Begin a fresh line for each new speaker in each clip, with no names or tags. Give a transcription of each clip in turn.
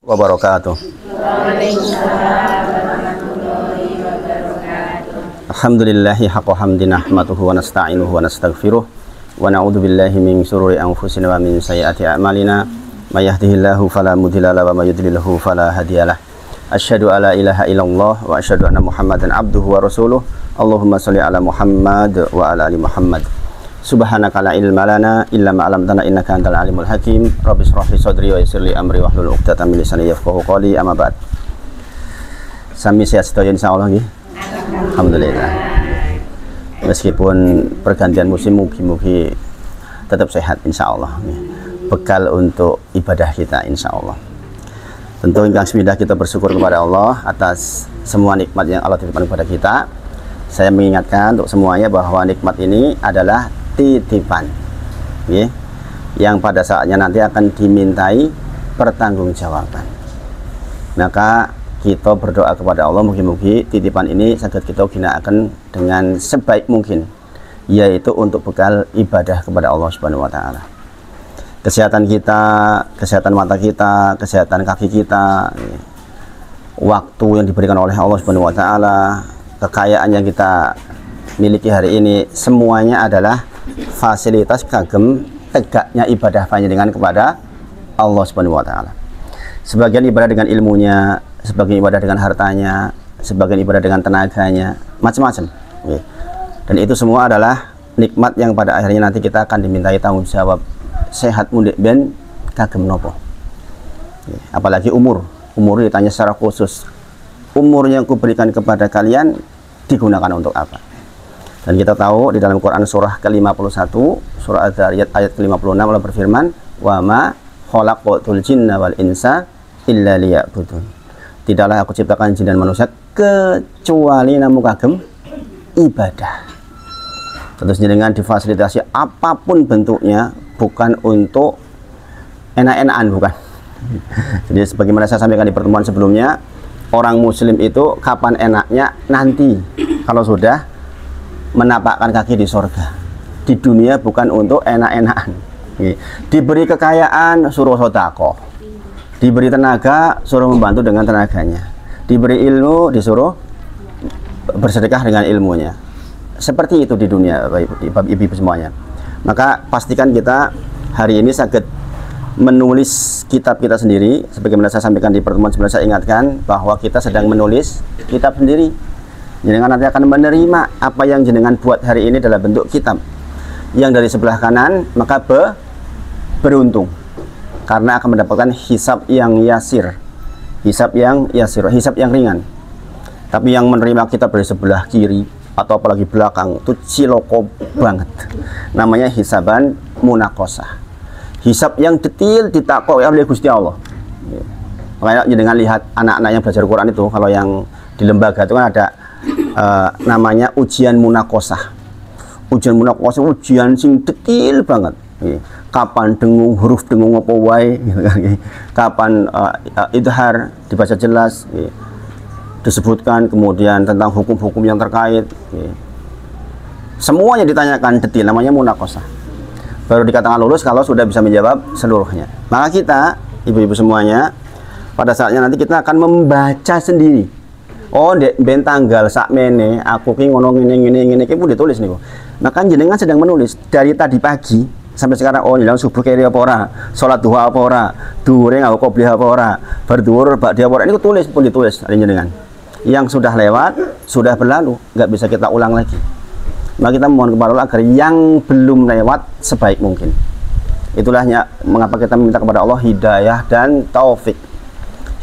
Wabarakatuh. Alhamdulillahi haqqa hamdi nahmaduhu wa nasta'inuhu wa nastaghfiruh wa na'udzu billahi min syururi anfusina wa min sayyiati a'malina may yahdihillahu fala mudilla lahu wa may yudlilhu fala hadiyalah. Asyhadu alla ilaha illallah wa asyhadu anna Muhammadan abduhu wa rasuluh. Allahumma shalli ala Muhammad wa ala ali Muhammad. Subhanaka la ilma lana illa ma 'allamtana innaka antal alimul hakim. Rabbi shrah li sadri wa yassir li amri wahlul 'uqdatam min lisani yafqahu qawli. Amma ba'd. Sami sehat sedaya insyaallah nggih. Alhamdulillah. Meskipun pergantian musim, mugi-mugi tetap sehat insyaallah. Bekal untuk ibadah kita insyaallah. Tentu ingkang semidah kita bersyukur kepada Allah atas semua nikmat yang Allah titipkan kepada kita. Saya mengingatkan untuk semuanya bahwa nikmat ini adalah titipan, yang pada saatnya nanti akan dimintai pertanggungjawaban. Maka kita berdoa kepada Allah mugi-mugi titipan ini saged kita gunakan dengan sebaik mungkin, yaitu untuk bekal ibadah kepada Allah Subhanahu wa taala. Kesehatan kita, kesehatan mata kita, kesehatan kaki kita, waktu yang diberikan oleh Allah Subhanahu wa taala, kekayaan yang kita miliki hari ini, semuanya adalah fasilitas kagem tegaknya ibadah panjenengan kepada Allah Subhanahu wa taala. Sebagian ibadah dengan ilmunya, sebagian ibadah dengan hartanya, sebagian ibadah dengan tenaganya, macam-macam. Dan itu semua adalah nikmat yang pada akhirnya nanti kita akan dimintai tanggung jawab. Sehat mundik ben kagem nopo. Apalagi umur ditanya secara khusus. Umur yang kuberikan kepada kalian digunakan untuk apa? Dan kita tahu di dalam Quran surah ke-51, surah Az-Zariyat ayat ke-56 Allah berfirman, "Wa ma khalaqatul jinna wal insa illa liya'budun." Tidaklah aku ciptakan jin dan manusia kecuali namun kagem ibadah. Terus dengan difasilitasi apapun bentuknya, bukan untuk enak-enakan, bukan. Jadi sebagaimana saya sampaikan di pertemuan sebelumnya, orang muslim itu kapan enaknya? Nanti kalau sudah menapakkan kaki di surga. Di dunia bukan untuk enak-enakan. Diberi kekayaan suruh sedekah, diberi tenaga suruh membantu dengan tenaganya, diberi ilmu disuruh bersedekah dengan ilmunya. Seperti itu di dunia, ibu-ibu semuanya. Maka pastikan kita hari ini sakit menulis kitab kita sendiri. Sebagaimana saya sampaikan di pertemuan sebelumnya, saya ingatkan bahwa kita sedang menulis kitab sendiri. Jenengan nanti akan menerima apa yang jenengan buat hari ini dalam bentuk kitab. Yang dari sebelah kanan maka beruntung, karena akan mendapatkan hisab yang yasir, hisab yang ringan. Tapi yang menerima kitab dari sebelah kiri atau apalagi belakang itu ciloko banget. Namanya hisaban munakosah. Hisab yang detail ditakok oleh Gusti Allah. Makanya jenengan lihat anak-anak yang belajar Quran itu, kalau yang di lembaga itu kan ada namanya ujian munakosah. Ujian munakosah ujian sing detail banget. Kapan dengung, huruf dengung apa wae, kapan idhar dibaca jelas, disebutkan, kemudian tentang hukum-hukum yang terkait, semuanya ditanyakan detail, namanya munakosah. Baru dikatakan lulus kalau sudah bisa menjawab seluruhnya. Maka kita, ibu-ibu semuanya, pada saatnya nanti kita akan membaca sendiri. Oh, ben tanggal sakmene aku ki ngono ngene ki pun ditulis niku. Maka jenengan sedang menulis dari tadi pagi sampai sekarang. Oh, nilai subuh kiri apa ora? Salat duha apa ora? Dhuwure nganggo qobliyah apa ora? Berdhuwur ba'diyah apa ora? Niku tulis pun ditulis dari jenengan. Yang sudah lewat, sudah berlalu, nggak bisa kita ulang lagi. Maka kita mohon kepada Allah agar yang belum lewat sebaik mungkin. Itulahnya mengapa kita meminta kepada Allah hidayah dan taufik.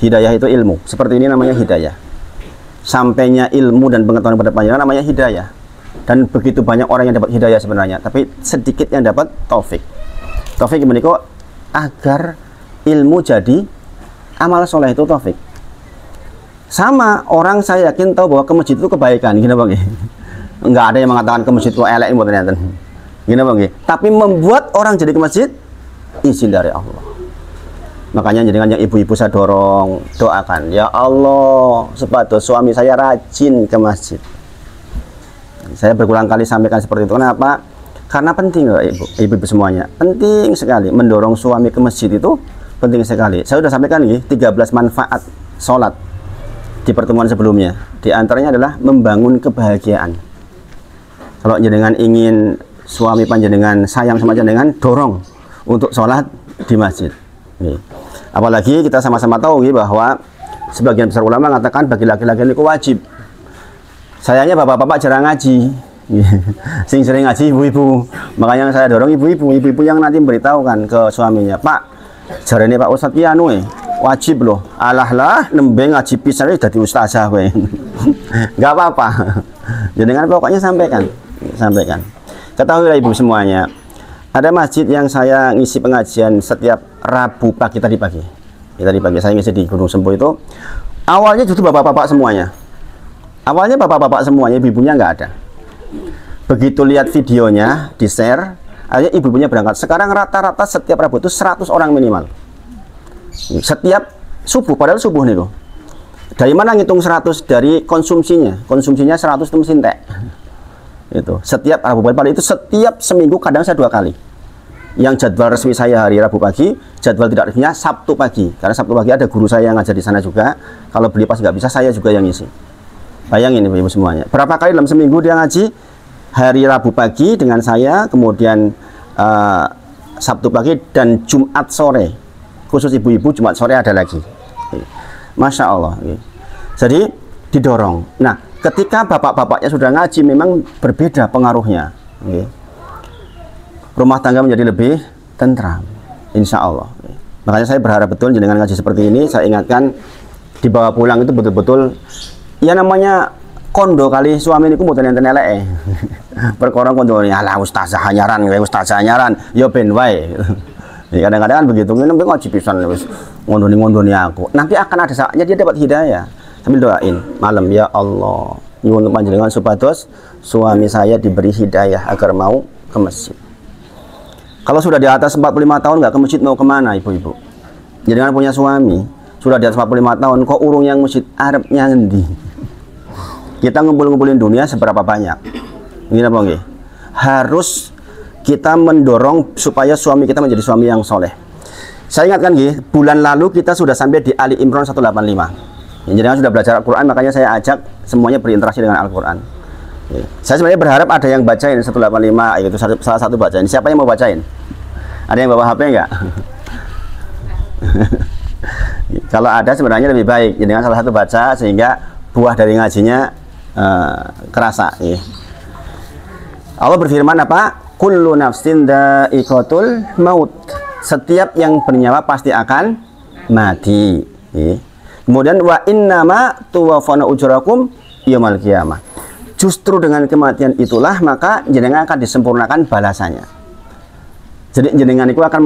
Hidayah itu ilmu. Seperti ini namanya hidayah. Sampainya ilmu dan pengetahuan pada panjenengan namanya hidayah. Dan begitu banyak orang yang dapat hidayah sebenarnya, tapi sedikit yang dapat taufik. Taufik menika agar ilmu jadi amal soleh, itu taufik. Sama orang, saya yakin tahu bahwa ke masjid itu kebaikan, gini bang. Enggak ada yang mengatakan ke masjid itu elek buat ternyata. Gini bang. Tapi membuat orang jadi ke masjid izin dari Allah. Makanya jangan yang ibu-ibu saya dorong, doakan, ya Allah, supaya suami saya rajin ke masjid. Saya berulang kali sampaikan seperti itu. Kenapa? Karena penting loh ibu-ibu semuanya. Penting sekali mendorong suami ke masjid itu penting sekali. Saya sudah sampaikan nih 13 manfaat sholat di pertemuan sebelumnya. Di antaranya adalah membangun kebahagiaan. Kalau jenengan ingin suami panjenengan sayang sama jenengan, dorong untuk sholat di masjid. Apalagi kita sama-sama tahu bahwa sebagian besar ulama mengatakan bagi laki-laki itu wajib. Sayangnya bapak-bapak jarang ngaji. Sing sering ngaji ibu-ibu. Makanya saya dorong ibu-ibu yang nanti memberitahukan ke suaminya, Pak, jarene Pak Ustadz ki anu wajib loh. Alah lah nembe ngaji pisan dadi ustazah kowe. Enggak apa-apa. Jenengan pokoknya sampaikan. Ketahuilah ibu semuanya, ada masjid yang saya ngisi pengajian setiap Rabu pagi tadi pagi saya ngisi di Gunung Sempu itu. Awalnya justru bapak-bapak semuanya. Ibu-ibunya nggak ada. Begitu lihat videonya di share, akhirnya ibu-ibunya berangkat. Sekarang rata-rata setiap Rabu itu 100 orang minimal. Setiap subuh, padahal subuh nih loh. Dari mana ngitung 100? Dari konsumsinya 100 itu mesin teh. Itu setiap Rabu pagi, itu setiap seminggu, kadang saya 2 kali. Yang jadwal resmi saya hari Rabu pagi, jadwal tidak resminya Sabtu pagi, karena Sabtu pagi ada guru saya yang ngajar di sana juga. Kalau beli pas nggak bisa, saya juga yang ngisi. Bayangin ibu semuanya, berapa kali dalam seminggu dia ngaji. Hari Rabu pagi dengan saya, kemudian Sabtu pagi, dan Jumat sore. Khusus ibu-ibu Jumat sore ada lagi. Masya Allah. Jadi didorong. Nah, ketika bapak-bapaknya sudah ngaji, memang berbeda pengaruhnya. Rumah tangga menjadi lebih tentram, insya Allah. Makanya saya berharap betul dengan ngaji seperti ini. Saya ingatkan, dibawa pulang itu betul-betul, ya namanya kondo kali suami ini kumpulan yang tenelek. Perkorong kondo ini, alah ustazah nyaran, yo ben wae. Kadang-kadang kan begitu, ini ngaji pisan ngondoni aku. Nanti akan ada saatnya dia dapat hidayah. Sambil doain malam, ya Allah, nyuwun panjenengan supados suami saya diberi hidayah agar mau ke masjid. Kalau sudah di atas 45 tahun nggak ke masjid, mau kemana ibu-ibu? Jadi kan punya suami sudah di atas 45 tahun, kok urung yang masjid, arepnya ngendi? Kita ngumpulin dunia seberapa banyak? Ini apa nggih? Harus kita mendorong supaya suami kita menjadi suami yang soleh. Saya ingatkan nggih, bulan lalu kita sudah sampai di Ali Imran 185. Jadi sudah belajar Al-Quran, makanya saya ajak semuanya berinteraksi dengan Al-Quran. Saya sebenarnya berharap ada yang bacain 185, itu salah satu bacain. Siapa yang mau bacain? Ada yang bawa HP enggak? Kalau ada sebenarnya lebih baik, jadi dengan salah satu baca sehingga buah dari ngajinya kerasa. Allah berfirman apa? Kullu nafsin dha'iqatul maut. Setiap yang bernyawa pasti akan mati. Kemudian wa innama tuwaffawna ujurakum yaumil qiyamah. Justru dengan kematian itulah maka jenengan akan disempurnakan balasannya. Jadi jenengan itu akan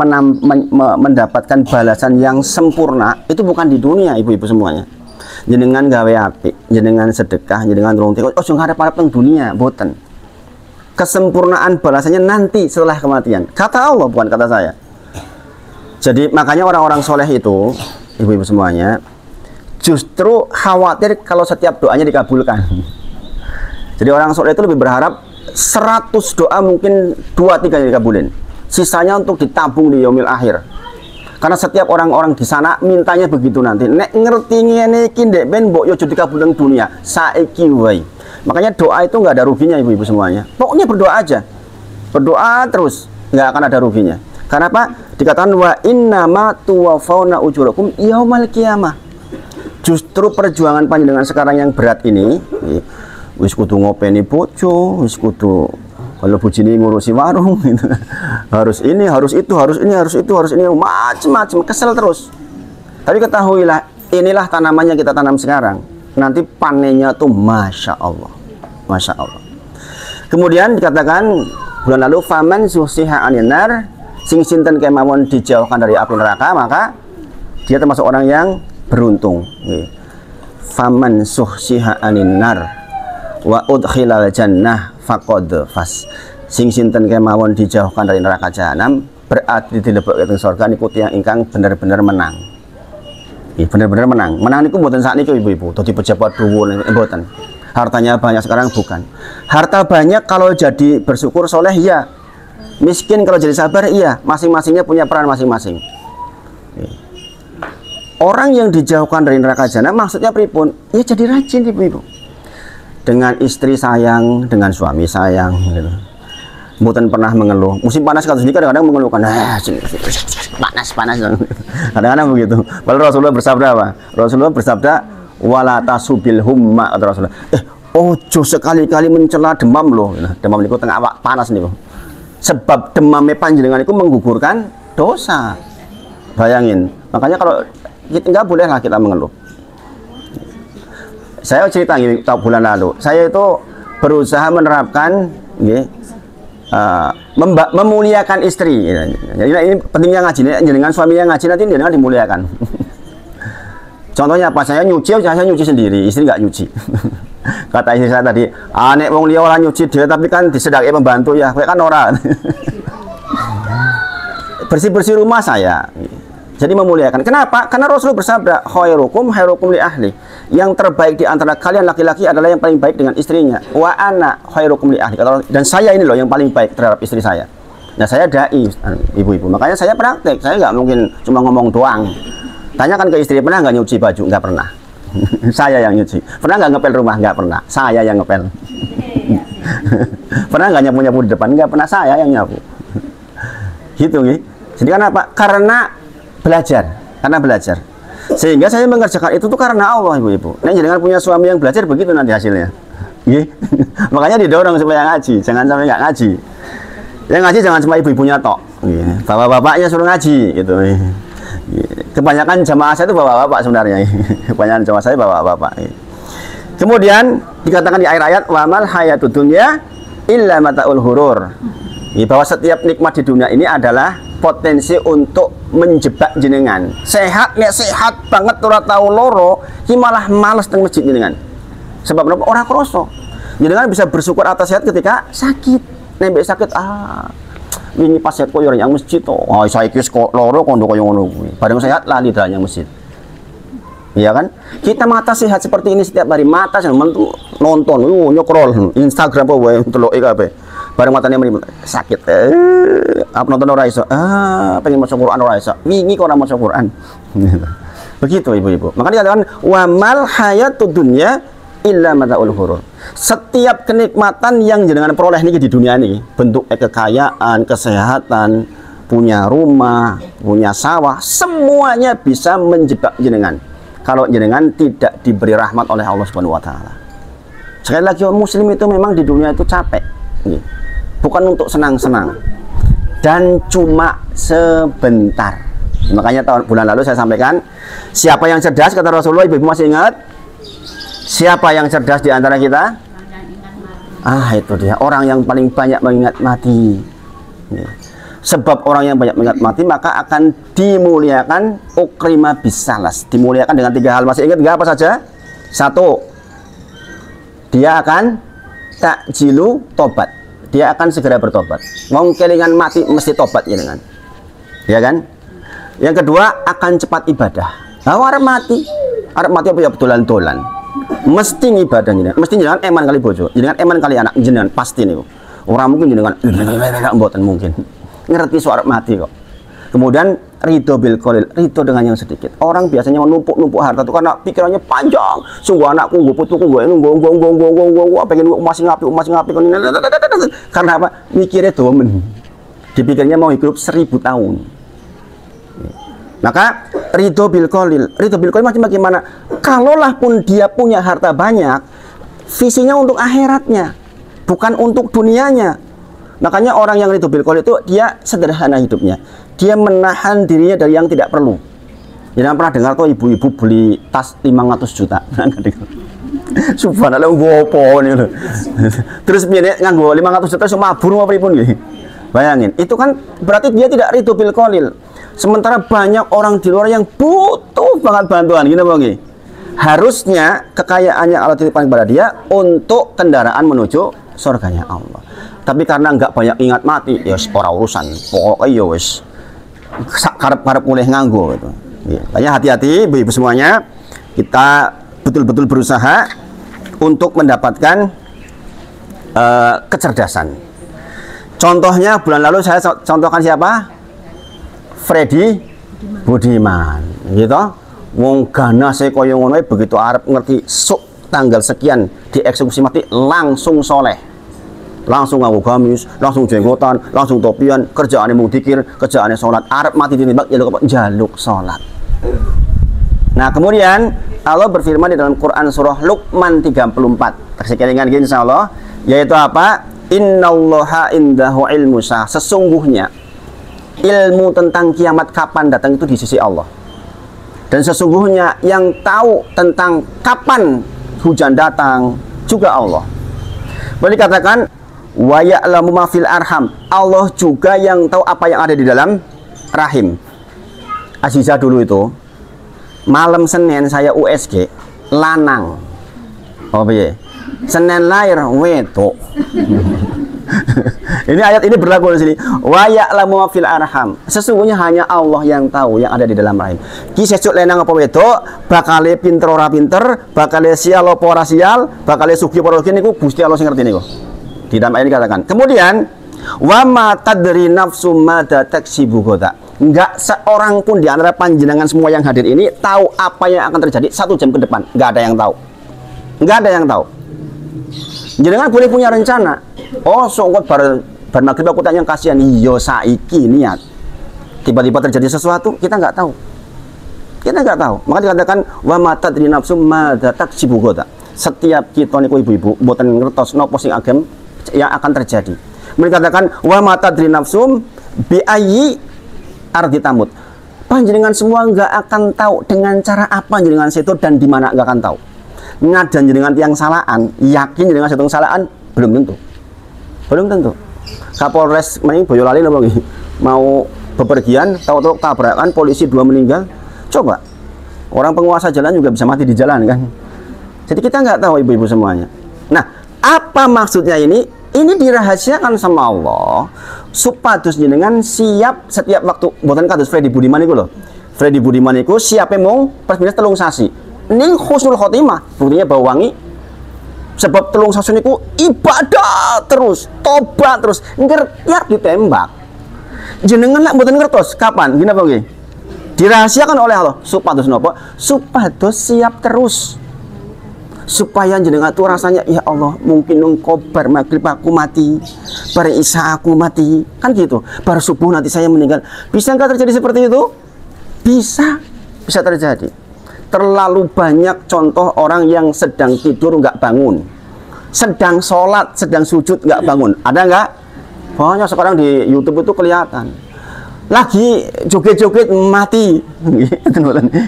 mendapatkan balasan yang sempurna. Itu bukan di dunia ibu-ibu semuanya. Jenengan gawe apik, jenengan sedekah, jenengan nulung tiko, ojo ngarep-arep teng dunia, boten. Kesempurnaan balasannya nanti setelah kematian. Kata Allah, bukan kata saya. Jadi makanya orang-orang soleh itu, ibu-ibu semuanya, justru khawatir kalau setiap doanya dikabulkan. Jadi orang soleh itu lebih berharap 100 doa mungkin 2-3 yang dikabulin. Sisanya untuk ditabung di yaumil akhir. Karena setiap orang-orang di sana mintanya begitu nanti. Nek ngerti ngene iki ndek ben mbok yo dikabulkan dunia. Saiki wae. Makanya doa itu nggak ada ruginya ibu-ibu semuanya. Pokoknya berdoa aja. Berdoa terus, nggak akan ada ruginya. Karena apa? Dikatakan wa innama tuwaffawna ujurakum yaumal qiyamah. Justru perjuangan panjenengan sekarang yang berat ini, wis kudu ngopeni bojo, wis kudu kalau bujini ngurusi warung gitu. Harus ini, harus itu, harus ini, harus itu, harus ini, macam-macam, kesel terus. Tapi ketahuilah, inilah tanamannya kita tanam sekarang. Nanti panennya tuh Masya Allah. Masya Allah. Kemudian dikatakan bulan lalu faman zuhsiha 'anil nar, sing sinten kemawon dijauhkan dari api neraka, maka dia termasuk orang yang beruntung. Faman zuhsiha 'anil nar wa udkhilal jannah faqad fas. Sing sinten kemawon dijauhkan dari neraka jahanam, berarti dilebokake teng surga niku tiyang ingkang bener-bener menang. Bener-bener menang. Menang niku mboten sakniki ibu-ibu, dadi pejabat dhuwur mboten. Hartanya banyak sekarang bukan. Harta banyak kalau jadi bersyukur soleh iya. Miskin kalau jadi sabar iya. Masing-masingnya punya peran masing-masing. orang yang dijauhkan dari neraka jahanam maksudnya pripun? Ya jadi rajin ibu-ibu. Dengan istri sayang, dengan suami sayang gitu. Mboten pernah mengeluh. Musim panas kados niki kadang-kadang mengeluhkan, panas. Kadang-kadang begitu. Padahal Rasulullah bersabda apa? Rasulullah bersabda, wala tasubil humma, kata Rasulullah. Ojo sekali-kali mencela demam loh. Demam niku tengah awak panas niku. Sebab demamnya panjenengan itu menggugurkan dosa. Bayangin. Makanya kalau kita nggak bolehlah kita mengeluh. Saya cerita gini, bulan lalu, saya itu berusaha menerapkan memuliakan istri. Jadi ini pentingnya ngaji, dengan suaminya ngaji nanti dengan dimuliakan. Contohnya apa? Saya nyuci sendiri, istri nggak nyuci. Kata istri saya tadi, anek wong liya ora nyuci dia, tapi kan disedaki pembantu ya, kayak kan ora. Bersih-bersih rumah saya. Jadi memuliakan. Kenapa? Karena Rasul bersabda, khairukum li ahli. Yang terbaik di antara kalian laki-laki adalah yang paling baik dengan istrinya. Wa ana khairukum li ahli. Dan saya ini loh yang paling baik terhadap istri saya. Nah, saya dai, ibu-ibu. Makanya saya praktek. Saya nggak mungkin cuma ngomong doang. Tanyakan ke istri, pernah nggak nyuci baju? Nggak pernah. Saya yang nyuci. Pernah nggak ngepel rumah? Nggak pernah. Saya yang ngepel. Pernah nggak nyapu-nyapu di depan? Nggak pernah. Saya yang nyapu. Gitu nih. Jadi kenapa? Karena belajar, sehingga saya mengerjakan itu tuh karena Allah, ibu-ibu. Nah, jangan punya suami yang belajar begitu nanti hasilnya. Makanya didorong supaya ngaji, jangan sampai nggak ngaji. Yang ngaji jangan cuma ibu-ibunya tok, bapak-bapaknya suruh ngaji, gitu. Kebanyakan jamaah saya itu bapak-bapak sebenarnya. Kebanyakan jamaah saya bapak-bapak. Kemudian dikatakan di akhir ayat, wamal hayatud dunya illa mataul hurur. Bahwa setiap nikmat di dunia ini adalah potensi untuk menjebak jenengan. Sehat banget ora tau loro, ki malah males teng masjid jenengan. Sebab menapa? Ora kroso. Jenengan bisa bersyukur atas sehat ketika sakit. Nek sakit wingi pas sehat koyo yang masjid to. Saiki kok loro kondo koyo ngono kuwi. Bareng sehat lali dalan yang masjid. Iya kan? Kita mata sehat seperti ini setiap hari, mata nonton, nyokrol Instagram apa wae deloke kabeh. Bareng matanya sakit, apa nonton ora iso, pengen maca Quran ora iso, wingi kok ora maca Quran. Begitu ibu-ibu. Makanya dikatakan wamal hayatud dunya illa mataul ghurur. Setiap kenikmatan yang jenengan peroleh niki di dunia ini, bentuk kekayaan, kesehatan, punya rumah, punya sawah, semuanya bisa menjebak jenengan kalau jenengan tidak diberi rahmat oleh Allah Subhanahu wa taala. Sekali lagi, muslim itu memang di dunia itu capek. Bukan untuk senang-senang dan cuma sebentar. Makanya bulan lalu saya sampaikan, siapa yang cerdas, kata Rasulullah, ibu masih ingat? Siapa yang cerdas di antara kita? Itu dia, orang yang paling banyak mengingat mati. Sebab orang yang banyak mengingat mati maka akan dimuliakan ukrima bisalas, dimuliakan dengan 3 hal. Masih ingat nggak apa saja? 1, dia akan takjilu tobat, dia akan segera bertobat. Mau kelingan mati mesti tobat ya dengan, ya kan? Yang kedua, akan cepat ibadah. Arep mati apa ya betulan-tulan, mesti ibadahnya, mesti jangan eman kali bojo, jangan eman kali anak jenengan pasti nih. Orang mungkin jenengan mboten mungkin ngerti soal mati kok. Kemudian ridho bil qalil, ridho dengan yang sedikit. Orang biasanya menumpuk-numpuk harta itu karena pikirannya panjang. Sungguh anakku, gue putuku, gue pengen masih ngapi. Karena apa? Mikirnya domen. Dipikirnya mau hidup 1000 tahun. Maka ridho bil qalil macam bagaimana? Kalaulah pun dia punya harta banyak, visinya untuk akhiratnya, bukan untuk dunianya. Makanya orang yang ridho bil qalil itu dia sederhana hidupnya. Dia menahan dirinya dari yang tidak perlu. Jangan pernah dengar tuh ibu-ibu beli tas 500 juta. Subhanallah, ngopo nih loh. Terus biar nganggo 500 juta cuma mabur apa pripun nggih. Bayangin, itu kan berarti dia tidak ridho bil qalil. Sementara banyak orang di luar yang butuh banget bantuan, gini Bang. Harusnya kekayaannya Allah titipkan kepada dia untuk kendaraan menuju surganya Allah. Tapi karena nggak banyak ingat mati, ya ora urusan. Pokoknya ya wis karep-karep mulai nganggo gitu. Makanya hati-hati ibu-ibu semuanya, kita betul-betul berusaha untuk mendapatkan kecerdasan. Contohnya bulan lalu saya contohkan siapa? Freddy Budiman, gitu. Wong ganase kaya ngono begitu arep ngerti sok tanggal sekian dieksekusi mati langsung soleh. Langsung nganggo gamis, langsung jenggotan, langsung topian, kerjaane mung dikir, kerjaane salat, arep mati ditembak njaluk salat. Nah, kemudian Allah berfirman di dalam Quran surah Luqman 34. Kasih kelingan gini insyaallah, yaitu apa? Innallaha indahu ilmu sa'ah. Sesungguhnya ilmu tentang kiamat kapan datang itu di sisi Allah. Dan sesungguhnya yang tahu tentang kapan hujan datang juga Allah. Boleh dikatakan wa ya'lamu ma fil arham. Allah juga yang tahu apa yang ada di dalam rahim. Aziza dulu itu malam Senin saya USG lanang. Oh piye? Senin lahir wedok. Ini ayat ini berlaku di sini. Wa ya'lamu ma fil arham. Sesungguhnya hanya Allah yang tahu yang ada di dalam rahim. Ki sesuk lenang apa wedok, bakale pinter ora pinter, bakale sial apa ora sial, bakale sugih apa ora sugih niku Gusti Allah sing ngerti niku. Di dalam ayat ini dikatakan. Kemudian wa ma tadri nafsum madza taksibu ghadan. Enggak seorang pun di antara panjenengan semua yang hadir ini tahu apa yang akan terjadi 1 jam ke depan. Enggak ada yang tahu. Enggak ada yang tahu. Jenengan boleh punya rencana. Oh, songkot bar maghrib aku tanya kasihan. Iya saiki niat. Tiba-tiba terjadi sesuatu, kita nggak tahu. Kita nggak tahu. Maka dikatakan wa ma tadri nafsum madza taksibu ghadan. Setiap kita niku ibu-ibu mboten ngertos napa sing agem yang akan terjadi. Mereka katakan wa ma tadri nafsum bi ayyi ardi tamut. Panjenengan semua nggak akan tahu dengan cara apa jenengan situ dan di mana nggak akan tahu. Ngadan jenengan tiang salaan, yakin jenengan situ salaan belum tentu. Belum tentu. Kapolres maning Boyolali napa nggih? Mau bepergian, tahu-tahu tabrakan, polisi 2 meninggal. Coba. Orang penguasa jalan juga bisa mati di jalan kan. Jadi kita nggak tahu ibu-ibu semuanya. Nah, apa maksudnya ini? Ini dirahasiakan sama Allah supados jenengan siap setiap waktu. Mboten kados Freddy Budiman iku lho. Freddy Budiman iku siape mung pas minus 3 sasi. Ning husnul khotimah, buktinya bau wangi. Sebab 3 sasi niku ibadah terus, tobat terus, ngertiak ditembak. Jenengan lak mboten ngertos kapan, gini apa nggih? Dirahasiakan oleh Allah supados napa? Supados siap terus. Supaya jenengan tuh rasanya ya Allah mungkin engkau bar maghrib aku mati, bar isya aku mati, kan gitu. Bar subuh nanti saya meninggal. Bisa nggak terjadi seperti itu? Bisa terjadi. Terlalu banyak contoh orang yang sedang tidur nggak bangun, sedang sholat, sedang sujud nggak bangun. Ada nggak? Banyak sekarang di YouTube itu kelihatan. Lagi joget-joget mati.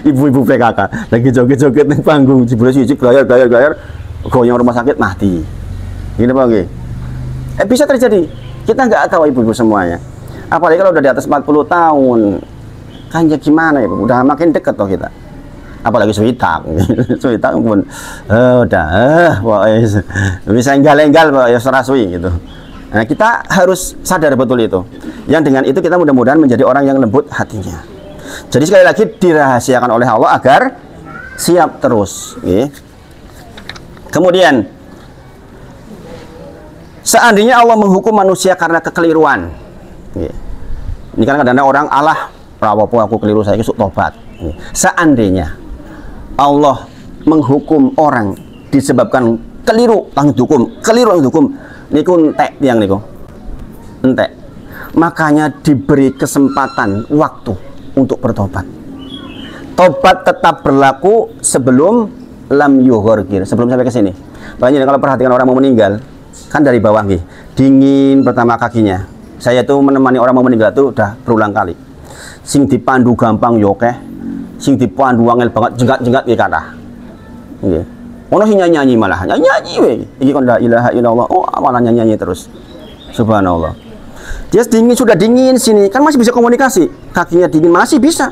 Ibu-ibu PKK lagi joget-joget di panggung jebule siji glayar goyang rumah sakit mati. Gini Pak nggih. Bisa terjadi. Kita nggak tahu ibu-ibu semuanya. Apalagi kalau udah di atas 40 tahun. Kan ya gimana ya, udah makin dekat toh kita. Apalagi suitak. Suitak pun bisa enggal-enggal Pak ya serasui gitu. Nah, kita harus sadar betul itu. Yang dengan itu kita mudah-mudahan menjadi orang yang lembut hatinya. Jadi sekali lagi dirahasiakan oleh Allah agar siap terus. Kemudian, seandainya Allah menghukum manusia karena kekeliruan. Ini kan kadang-kadang orang Allah, rawopo aku keliru saya kesuk tobat. Seandainya Allah menghukum orang disebabkan keliru keliru niku entek tiang niku. Entek. Makanya diberi kesempatan waktu untuk bertobat. Tobat tetap berlaku sebelum lam yughorgir, sebelum sampai ke sini. Makanya kalau perhatikan orang mau meninggal, kan dari bawah nih, dingin pertama kakinya. Saya tuh menemani orang mau meninggal tuh udah berulang kali. Sing dipandu gampang yo akeh, sing dipandu angel banget jenggat-jenggat iki kathah. Nggih. Ono sing nyanyi malah, nyanyi we. Iki kon la ilaha illallah. Oh, malah nyanyi terus. Subhanallah. Dia dingin, sudah dingin sini, kan masih bisa komunikasi. Kakinya dingin masih bisa.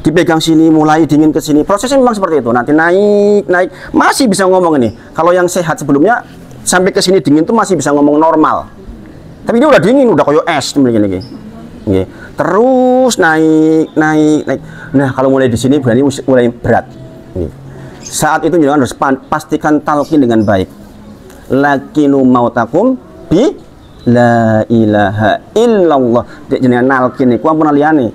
Dipegang sini, mulai dingin ke sini. Prosesnya memang seperti itu. Nanti naik, masih bisa ngomong ini. Kalau yang sehat sebelumnya sampai ke sini dingin tuh masih bisa ngomong normal. Tapi dia udah dingin, udah kayak es begini. Nggih. Terus naik. Nah, kalau mulai di sini berarti mulai berat. Nggih. Saat itu jangan harus pastikan talqin dengan baik. Lakinu mautakum bi la ilaha illallah. Jenengan nalkin niku ampun liyane.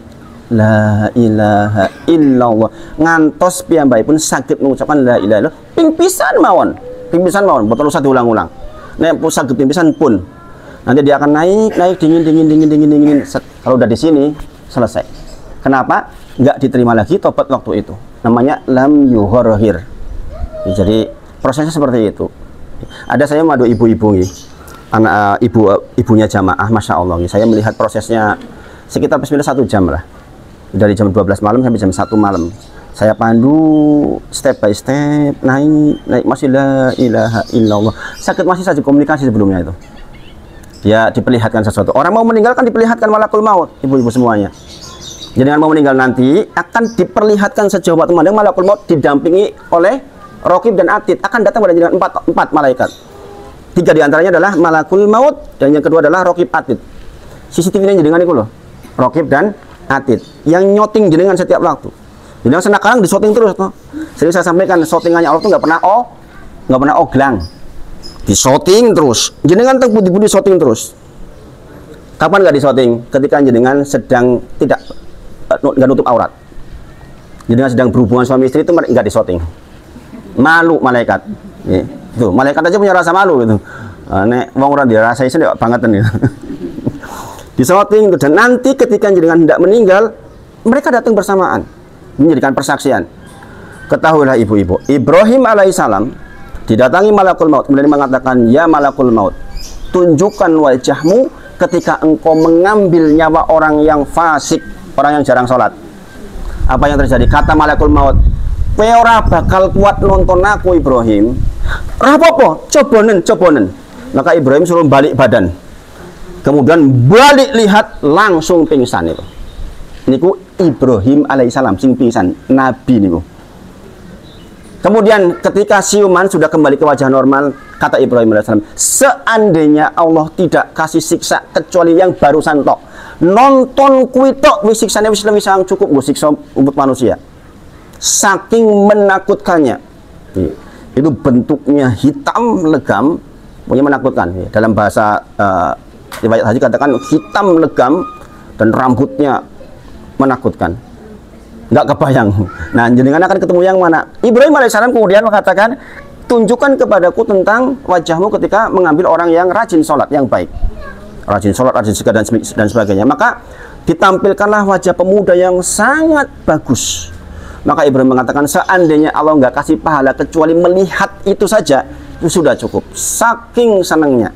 la ilaha illallah. Ngantos piyambakipun saged mengucapkan la ilaha illallah ping pisan mawon. Betul usah diulang-ulang. Nek saged ping pisan pun. Nanti dia akan naik dingin. Kalau udah di sini selesai. Kenapa? Nggak diterima lagi tobat waktu itu. Namanya lam yuhorhir. Jadi prosesnya seperti itu. Ada saya madu ibu-ibu nih, anak ibunya jamaah, masya Allah. Saya melihat prosesnya sekitar 1 jam lah, dari jam 12 malam sampai jam 1 malam. Saya pandu step by step, naik masih la ilaha illallah. Sakit masih saja komunikasi sebelumnya itu. Dia diperlihatkan sesuatu. Orang mau meninggal kan diperlihatkan malakul maut, ibu-ibu semuanya. Jadi dengan mau meninggal nanti akan diperlihatkan sejauh waktu memandang malakul maut didampingi oleh Raqib dan Atid, akan datang pada jenengan empat malaikat. 3 diantaranya adalah malakul maut dan yang kedua adalah Raqib Atid. CCTV-nya jenengan itu loh, Raqib dan Atid yang nyoting jenengan setiap waktu. Jenengan sekarang disoting terus toh. Sering saya sampaikan, shootingannya Allah tuh nggak pernah oglang. Disoting terus. Jenengan teng budi-budi shooting terus. Kapan nggak disoting? Ketika jenengan sedang nggak nutup aurat. Jenengan sedang berhubungan suami istri itu nggak disoting. Malu malaikat. Tuh, malaikat aja punya rasa malu gitu. Nek wong ora dirasai sendiri banget nih. Disoting dan nanti ketika jenengan hendak meninggal, mereka datang bersamaan menjadikan persaksian. Ketahuilah ibu-ibu, Ibrahim alaihissalam didatangi malakul maut, kemudian mengatakan, ya malakul maut, tunjukkan wajahmu ketika engkau mengambil nyawa orang yang fasik, orang yang jarang sholat. Apa yang terjadi? Kata malakul maut, kowe ora bakal kuat nonton aku Ibrahim. Ora apa-apa, cobonen. Maka Ibrahim suruh balik badan. Kemudian balik lihat langsung pingsan itu. Niku Ibrahim alaihissalam sing pingsan, nabi niku. Kemudian ketika siuman sudah kembali ke wajah normal, kata Ibrahim alaihissalam, seandainya Allah tidak kasih siksa kecuali yang barusan tok, nonton kuwi tok wis siksane wis cukup nggo siksa umat manusia. Saking menakutkannya. Itu bentuknya hitam legam, punya menakutkan. Dalam bahasa riwayat hadis katakan hitam legam dan rambutnya menakutkan. Nggak kebayang. Nah, jenengan akan ketemu yang mana? Ibrahim alaihissalam kemudian mengatakan, tunjukkan kepadaku tentang wajahmu ketika mengambil orang yang rajin sholat, yang baik. Rajin sholat, rajin zakat dan sebagainya. Maka ditampilkanlah wajah pemuda yang sangat bagus. Maka Ibrahim mengatakan, seandainya Allah nggak kasih pahala kecuali melihat itu saja, itu sudah cukup. Saking senangnya.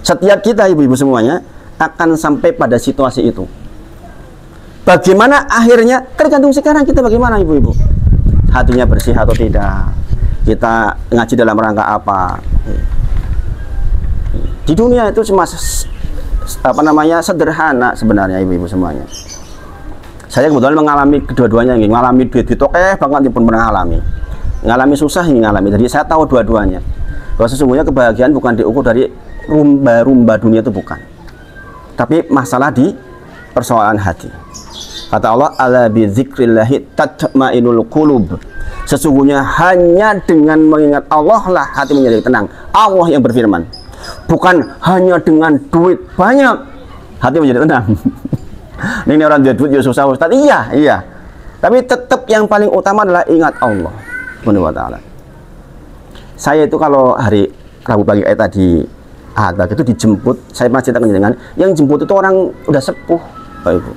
Setiap kita ibu-ibu semuanya akan sampai pada situasi itu. Bagaimana akhirnya tergantung sekarang kita bagaimana ibu-ibu. Hatinya bersih atau tidak. Kita ngaji dalam rangka apa. Di dunia itu cuma sederhana sebenarnya ibu-ibu semuanya. Saya kebetulan mengalami kedua-duanya, mengalami duit banget pun pernah alami. Ngalami susah ngalami. Jadi saya tahu dua-duanya. Bahwa sesungguhnya kebahagiaan bukan diukur dari rumba-rumba dunia itu bukan. Tapi masalah di persoalan hati. Kata Allah, ala bi dzikrillahi tatmainul qulub. Sesungguhnya hanya dengan mengingat Allah lah hati menjadi tenang. Allah yang berfirman. Bukan hanya dengan duit banyak hati menjadi tenang. Ini orang dia duit ya susah Ustaz. Iya. Tapi tetap yang paling utama adalah ingat Allah Subhanahu wa taala. Saya itu kalau hari Rabu pagi kayak tadi Ahad pagi itu dijemput, saya pernah ceritakan dengan yang jemput itu orang udah sepuh, Bapak Ibu.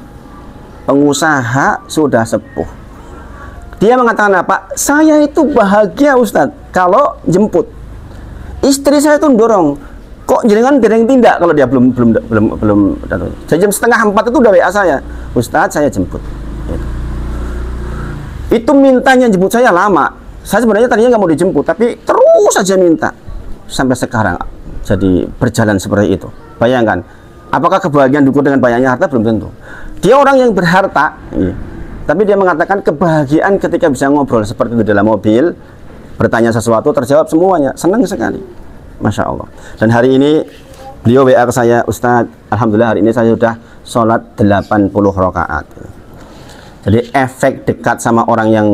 Pengusaha sudah sepuh. Dia mengatakan apa? Saya itu bahagia Ustaz kalau jemput. Istri saya tuh dorong, kok jenengan dereng tindak kalau dia belum datang. Jam 3:30 itu udah WA saya, Ustaz saya jemput. Itu mintanya jemput saya lama. Saya sebenarnya tadinya nggak mau dijemput, tapi terus saja minta sampai sekarang. Jadi berjalan seperti itu. Bayangkan, apakah kebahagiaan diukur dengan banyaknya harta? Belum tentu. Dia orang yang berharta, tapi dia mengatakan kebahagiaan ketika bisa ngobrol seperti itu dalam mobil, bertanya sesuatu terjawab semuanya, senang sekali. Masya Allah. Dan hari ini beliau WA ke saya, Ustadz, alhamdulillah hari ini saya sudah sholat 80 rakaat. Jadi efek dekat sama orang yang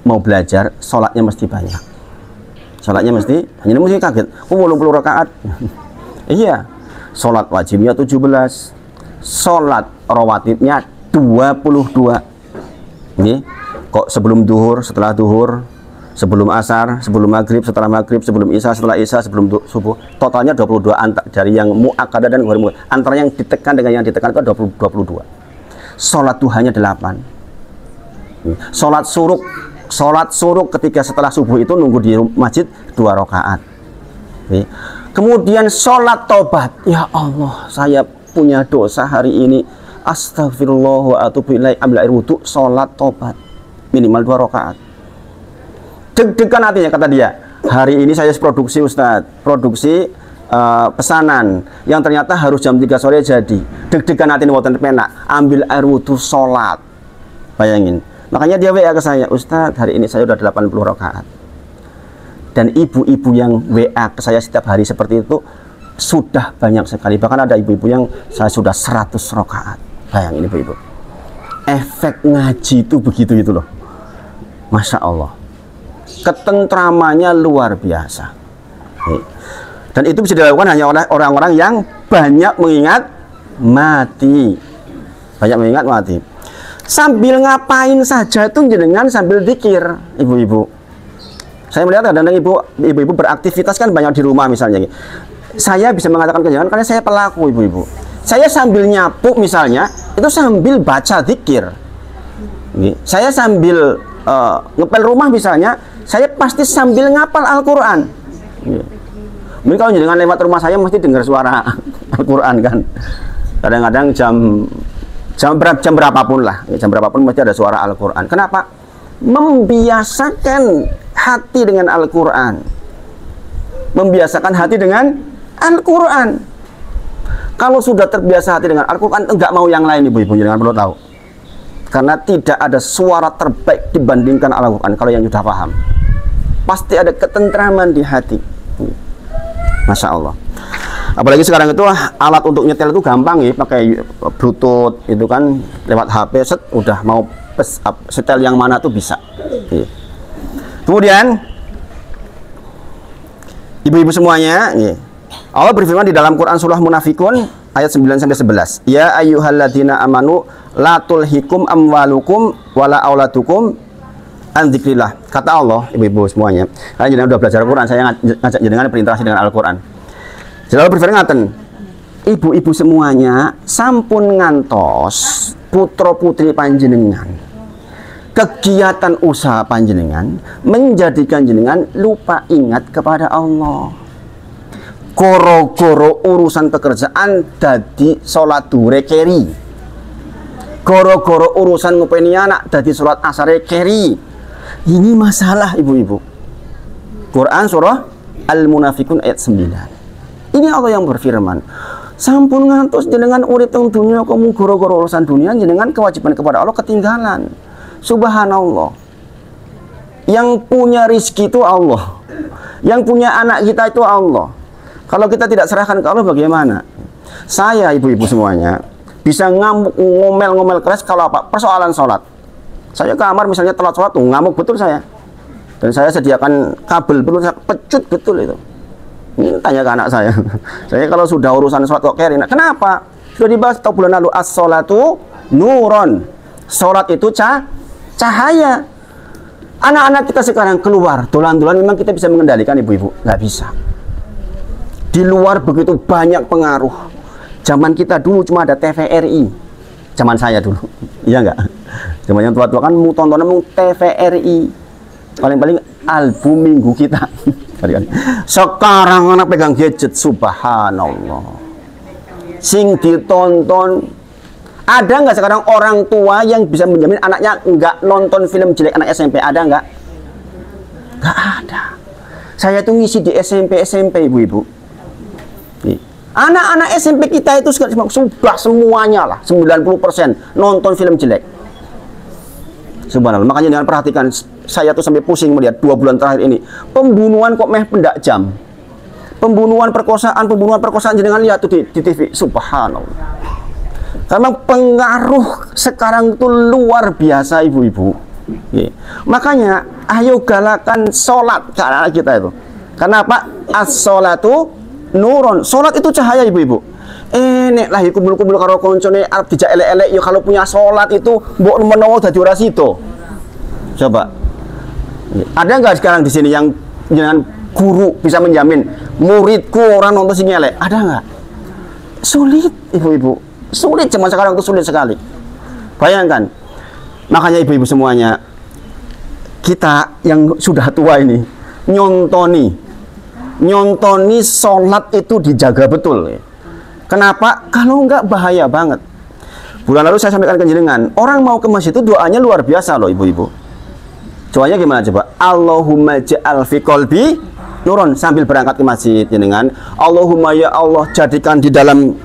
mau belajar, sholatnya mesti banyak. Sholatnya mesti, hanya mesti kaget, 80 rakaat. Iya, sholat wajibnya 17, sholat rawatibnya 22. Nih, kok sebelum duhur, setelah duhur, sebelum asar, sebelum maghrib, setelah maghrib, sebelum isya, setelah isya, sebelum subuh, totalnya 22 dari yang muakkadah dan ghair muakkadah. Antara yang ditekan dengan yang ditekan itu 22. Sholat duhanya 8. Sholat suruk ketika setelah subuh itu nunggu di masjid 2 rakaat. Kemudian sholat tobat, ya Allah, saya punya dosa hari ini, astagfirullah wa atubu ilaih, ambil air wudhu, sholat tobat minimal 2 rakaat. Deg-degan hatinya, kata dia, hari ini saya produksi Ustadz, produksi pesanan yang ternyata harus jam 3 sore jadi. Deg-degan hati wonten penak, ambil air wudhu, sholat. Bayangin, makanya dia WA ke saya, Ustadz hari ini saya udah 80 rakaat. Dan ibu-ibu yang WA ke saya setiap hari seperti itu sudah banyak sekali. Bahkan ada ibu-ibu yang saya sudah 100 rakaat. Bayangin ibu-ibu, efek ngaji itu begitu itu loh. Masya Allah, ketentramannya luar biasa. Dan itu bisa dilakukan hanya oleh orang-orang yang banyak mengingat mati. Banyak mengingat mati. Sambil ngapain saja itu jenengan sambil zikir, ibu-ibu. Saya melihat kadang-kadang ibu-ibu beraktivitas kan banyak di rumah misalnya. Saya bisa mengatakan ke jenengan karena saya pelaku, ibu-ibu. Saya sambil nyapu misalnya, itu sambil baca zikir. Saya sambil ngepel rumah misalnya, saya pasti sambil ngapal Al-Quran. Mungkin kalau jenengan lewat rumah saya mesti dengar suara Al-Quran kan. Kadang-kadang jam berapapun lah, jam berapapun mesti ada suara Al-Quran. Kenapa? Membiasakan hati dengan Al-Quran. Membiasakan hati dengan Al-Quran. Kalau sudah terbiasa hati dengan Al-Quran, enggak mau yang lain, ibu-ibu, jangan perlu tahu. Karena tidak ada suara terbaik dibandingkan Al-Quran. Kalau yang sudah paham, pasti ada ketentraman di hati. Masya Allah. Apalagi sekarang itu alat untuk nyetel itu gampang ya, pakai Bluetooth itu kan, lewat HP set, udah mau setel yang mana tuh bisa. Kemudian ibu-ibu semuanya, Allah berfirman di dalam Quran surah Munafikun ayat 9-11. Ya ayyuhalladzina amanu la tulhikum amwalukum wala auladukum an dzikrillah. Kata Allah, ibu-ibu semuanya, kalian jenengan udah belajar Al-Quran, saya ngajak jenengan berinteraksi dengan Al-Quran. Jadi berfirman ngaten, ibu-ibu semuanya sampun ngantos putra-putri panjenengan, kegiatan usaha panjenengan menjadikan jenengan lupa ingat kepada Allah. Goro-goro urusan pekerjaan dadi sholat duhur keri, goro-goro urusan ngopeni anak dadi sholat asar keri. Ini masalah, ibu-ibu. Quran surah Al-Munafikun ayat 9. Ini Allah yang berfirman, sampun ngantos jenengan urip teng dunia kamu goro-goro urusan dunia, jenengan kewajiban kepada Allah ketinggalan. Subhanallah. Yang punya rizki itu Allah, yang punya anak kita itu Allah. Kalau kita tidak serahkan ke Allah bagaimana? Saya, ibu-ibu semuanya, bisa ngamuk, ngomel-ngomel keras kalau apa? Persoalan sholat. Saya kamar misalnya telat sholat tuh ngamuk betul saya. Dan saya sediakan kabel betul, saya pecut betul itu. Ini tanya ke anak saya. Saya kalau sudah urusan sholat kok keri. Nah, kenapa? Sudah dibahas tahun bulan lalu, as-sholatu nuron. Sholat itu cahaya. Anak-anak kita sekarang keluar dolan-dolan, memang kita bisa mengendalikan, ibu-ibu? Nggak bisa. Di luar begitu banyak pengaruh. Zaman kita dulu cuma ada TVRI. Zaman saya dulu, iya nggak? Zaman yang tua-tua kan mau tontonan mau TVRI. Paling-paling album minggu kita. Sekarang anak pegang gadget, subhanallah. Sing ditonton. Ada nggak sekarang orang tua yang bisa menjamin anaknya nggak nonton film jelek anak SMP? Ada nggak? Nggak ada. Saya tuh ngisi di SMP ibu-ibu. Anak-anak SMP kita itu sudah semuanya lah 90% nonton film jelek. Subhanallah. Makanya jangan perhatikan, saya tuh sampai pusing melihat 2 bulan terakhir ini pembunuhan kok pendak jam. Pembunuhan perkosaan jenengan lihat tuh di TV. Subhanallah. Karena pengaruh sekarang itu luar biasa, ibu-ibu. Makanya ayo galakan sholat ke anak kita itu. Karena apa? As-sholatu nuron. Sholat itu cahaya, ibu-ibu. Nek lah kumpul-kumpul karo koncone arep dijak elek-elek ya kalau punya sholat itu mbok menawa dadi ora sida. Coba. Ada nggak sekarang di sini yang dengan guru bisa menjamin muridku orang nonton sini elek? Ada nggak? Sulit, ibu-ibu. Sulit, zaman sekarang itu sulit sekali. Bayangkan. Makanya ibu-ibu semuanya, kita yang sudah tua ini nyontoni sholat itu dijaga betul. Kenapa? Kalau enggak bahaya banget. Bulan lalu saya sampaikan ke jenengan, orang mau ke masjid itu doanya luar biasa loh ibu-ibu. Doanya gimana coba? Allahumma ja'al fi qalbi nuron, sambil berangkat ke masjid jenengan. Allahumma ya Allah jadikan di dalam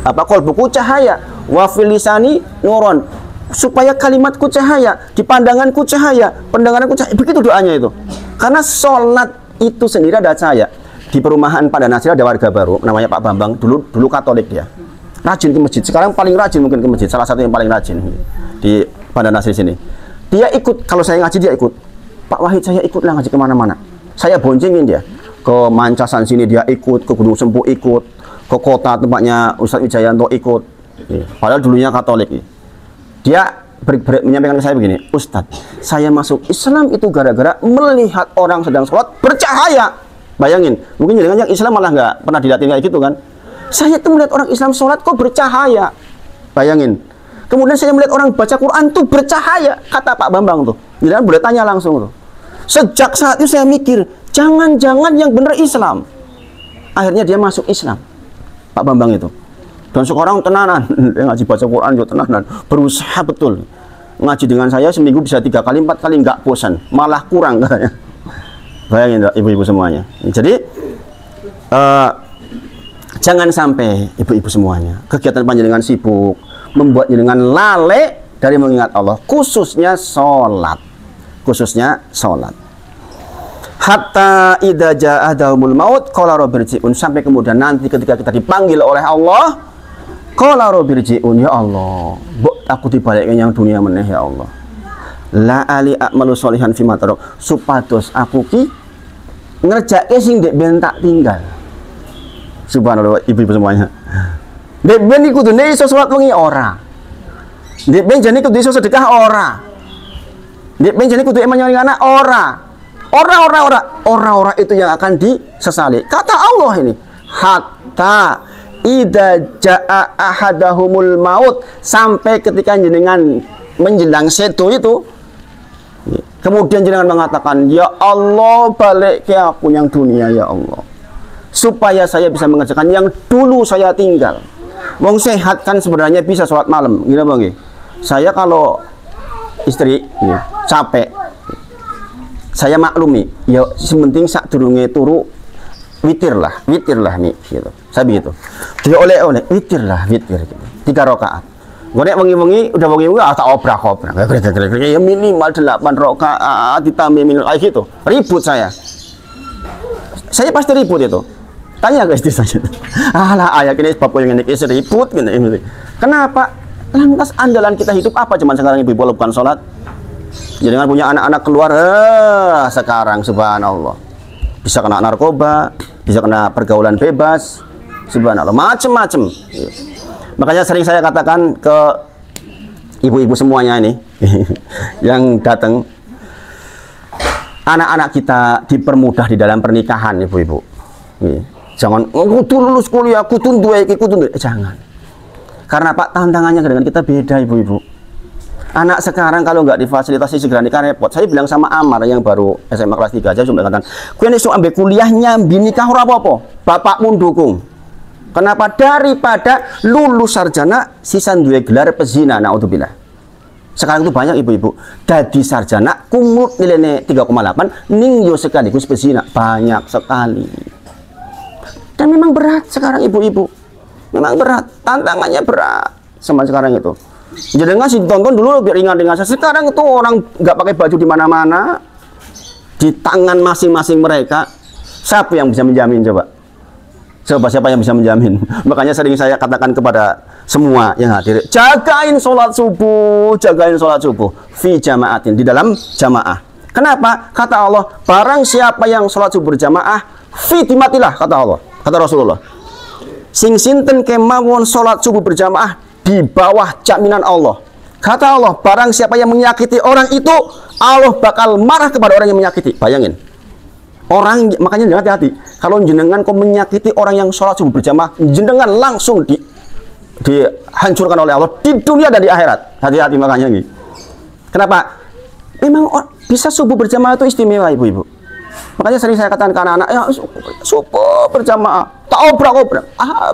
qalbuku cahaya, wa fil lisani nuron, supaya kalimatku cahaya, di pandanganku cahaya, pandanganku cahaya. Begitu doanya itu. Karena sholat itu sendiri ada cahaya. Di perumahan Pada Nasir ada warga baru namanya Pak Bambang, dulu Katolik dia. Rajin ke masjid. Sekarang paling rajin mungkin ke masjid, salah satu yang paling rajin di Pada Nasir sini. Dia ikut, kalau saya ngaji dia ikut. Pak Wahid saya ikutlah ngaji kemana-mana. Saya boncengin dia ke Mancasan sini, dia ikut ke Gunung Sempu, ikut ke kota tempatnya Ustadz Wijayanto, ikut. Padahal dulunya Katolik. Dia menyampaikan ke saya begini, Ustadz, saya masuk Islam itu gara-gara melihat orang sedang sholat bercahaya. Bayangin, mungkin dengan yang Islam malah nggak pernah dilatih kayak gitu kan. Saya tuh melihat orang Islam sholat kok bercahaya. Bayangin. Kemudian saya melihat orang baca Quran tuh bercahaya. Kata Pak Bambang tuh. Jadi boleh tanya langsung tuh. Sejak saat itu saya mikir, jangan-jangan yang benar Islam. Akhirnya dia masuk Islam, Pak Bambang itu. Dan sekarang tenanan, dia ngaji baca Quran juga tenanan. Berusaha betul. Ngaji dengan saya seminggu bisa 3 kali, 4 kali nggak bosan. Malah kurang katanya. Bayangin ibu-ibu semuanya. Jadi jangan sampai ibu-ibu semuanya kegiatan panjenengan sibuk membuat jenengan lalai dari mengingat Allah, khususnya sholat. Hatta idza jaa ahadahumul maut qala rabbirji'un, sampai kemudian nanti ketika kita dipanggil oleh Allah, qala rabbirji'un, ya Allah, mbok aku dibalikkan yang dunia meneh ya Allah. La ali a'malu sholihan fima tarok, supados aku ki ngerjake sing ndek ben tak tinggal. Subhanallah ibu-ibu semuanya. Ndek ben iku kudune iso salat wengi ora. Ndek ben jane kudu iso sedekah ora. Ndek ben jane kudu eman anak ora. Ora itu yang akan disesali. Kata Allah ini, hatta idza jaa ahadahumul maut, sampai ketika jenengan menjelang sedo itu, kemudian jenengan mengatakan, ya Allah balik ke aku yang dunia ya Allah, supaya saya bisa mengerjakan yang dulu saya tinggal. Wong sehat kan sebenarnya bisa sholat malam, gila bang. Saya kalau istri capek, saya maklumi, ya sementing sak durunge turu witir lah nih, gitu. Saya begitu. Dia oleh witir gitu. 3 rakaat. Gue nek wengi-wengi udah wengi-wengi tak obrak-obrak. Ya minimal 8 rakaat ditambah minimal kayak gitu. Ribut saya. Saya pasti ribut itu. Tanya ke istri saya. Alah ayah ini sebab yang ini ribut gini. Kenapa? Lantas andalan kita hidup apa cuman sekarang ibu-ibu bukan sholat? Jadi dengan punya anak-anak keluar sekarang subhanallah. Bisa kena narkoba, bisa kena pergaulan bebas. Subhanallah, macem-macem. Makanya sering saya katakan ke ibu-ibu semuanya ini yang datang, anak-anak kita dipermudah di dalam pernikahan, ibu-ibu. Jangan kudu lulus kuliah, kudu duwe iki, kudu jangan. Karena Pak, tantangannya dengan kita beda, ibu-ibu. Anak sekarang kalau nggak difasilitasi segera nikah repot. Saya bilang sama Amar yang baru SMA kelas 3 aja, cuma katakan, "Kowe nek sok ambek kuliahnya nikah ora apa-apa. Bapakmu dukung." Kenapa? Daripada lulus sarjana sisa duwe gelar pezina, naudzubillah. Sekarang itu banyak ibu-ibu dadi sarjana kumut nilainya 3,8 ning yo sekaligus pezina, banyak sekali. Dan memang berat sekarang ibu-ibu. Memang berat, tantangannya berat sama sekarang itu. Jadi ngasih tonton dulu biar ringan-ringan. Sekarang itu orang nggak pakai baju di mana-mana, di tangan masing-masing mereka. Siapa yang bisa menjamin coba? Coba siapa yang bisa menjamin? Makanya sering saya katakan kepada semua yang hadir, jagain sholat subuh, fi jamaatin, di dalam jamaah. Kenapa? Kata Allah, barang siapa yang sholat subuh berjamaah, fi timatilah, kata Allah, kata Rasulullah. Sing sinten kemawon salat subuh berjamaah di bawah jaminan Allah. Kata Allah, barang siapa yang menyakiti orang itu, Allah bakal marah kepada orang yang menyakiti. Bayangin. Orang, makanya jangan hati-hati. Kalau jenengan kok menyakiti orang yang sholat subuh berjamaah, jenengan langsung dihancurkan oleh Allah di dunia dan di akhirat. Hati-hati makanya ini. Kenapa? Memang bisa subuh berjamaah itu istimewa, ibu-ibu. Makanya sering saya katakan ke anak-anak, ya subuh berjamaah, tak obrak-obrak,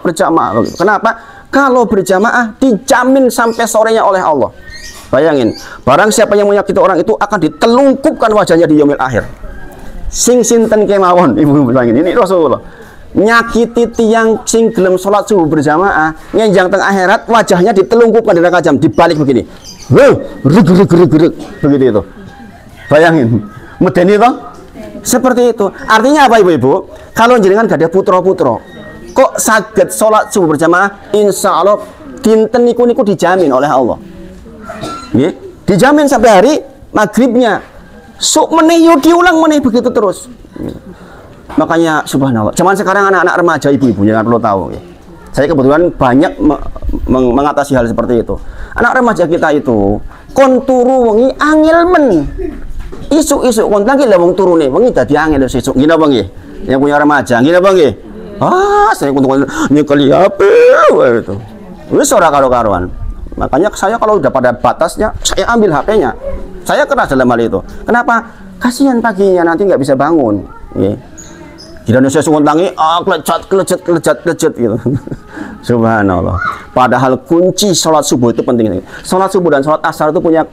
berjamaah. Kenapa? Kalau berjamaah dijamin sampai sorenya oleh Allah. Bayangin, barang siapa yang menyakiti orang itu akan ditelungkupkan wajahnya di yaumil akhir. Sing sinten kemawon, ibu bayangin, ini Rasulullah nyakiti tiang sing gelem sholat subuh berjamaah, ngenjang teng akhirat wajahnya ditelungkupkan di neraka jam, dibalik begini. Gereg begitu itu. Bayangin, medeni toh? Seperti itu. Artinya apa ibu-ibu? Kalau jenengan gak ada putra-putra, kok saged sholat subuh berjamaah, insya Allah dinten niku dijamin oleh Allah. Nggih, dijamin sampai hari maghribnya. Sok meneh yo diulang meneh begitu terus. Makanya subhanallah. Zaman sekarang anak-anak remaja ibu-ibu jangan perlu tahu ya. Saya kebetulan banyak mengatasi hal seperti itu. Anak remaja kita itu kon turu wengi angel men. Isuk-isuk kon tangi lah wong turune wengi dadi angel sesuk. Gini apa nggih? Yang punya remaja, gini apa nggih? Saya untuk nyekeli HP itu. Wis ora karo-karuan. Makanya saya kalau udah pada batasnya, saya ambil HP-nya. Saya keras dalam hal itu. Kenapa? Kasihan paginya nanti nggak bisa bangun. Tidak ada sesuatu tangi, kelejat gitu. Subhanallah. Padahal kunci sholat subuh itu penting. Sholat subuh dan sholat asar itu punya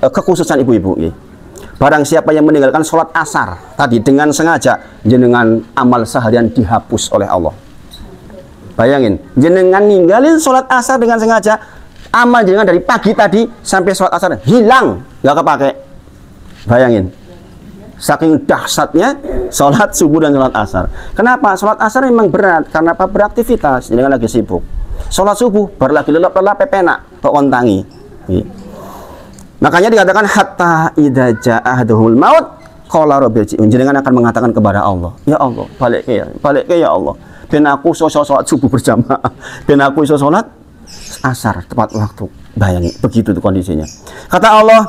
kekhususan ibu-ibu. Barang siapa yang meninggalkan sholat asar tadi dengan sengaja, jenengan amal seharian dihapus oleh Allah. Bayangin, jenengan ninggalin sholat asar dengan sengaja, amal jenengan dari pagi tadi sampai sholat asar hilang, nggak kepake. Bayangin, saking dahsyatnya sholat subuh dan sholat asar. Kenapa? Sholat asar memang berat, karena apa? Beraktivitas, jenengan lagi sibuk. Sholat subuh baru lagi lelap-lelap pepenak, kok kontangi. Makanya dikatakan hatta idza jaa ahaduhul maut qala rabbil ji'un. Jenengan akan mengatakan kepada Allah, ya Allah, balik ke ya Allah. Ben aku iso sholat subuh berjamaah, ben aku iso sholat asar tepat waktu. Bayangin, begitu tuh kondisinya. Kata Allah,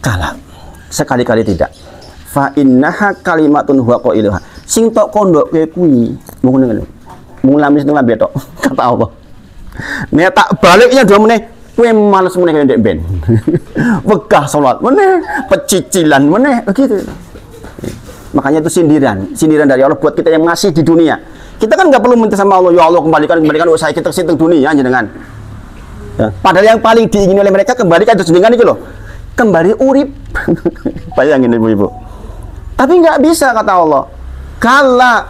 kala sekali-kali tidak. Fa innaha kalimatun huwa qailuha. Sing tok kondoke kuwi mung ngene. Mung lamis nang lambe tok. Kata Allah. Nek tak baliknya 2 menit, kowe males meneh ndek ben. Wegah salat meneh, pecicilan meneh begitu. Makanya itu sindiran dari Allah buat kita yang masih di dunia. Kita kan nggak perlu minta sama Allah, ya Allah kembalikan usaha kita ke dunia jenengan. Ya. Padahal yang paling diingini oleh mereka kembalikan itu jenengan itu loh. Kembali urip. Bayangin ibu-ibu. Tapi nggak bisa kata Allah. Kala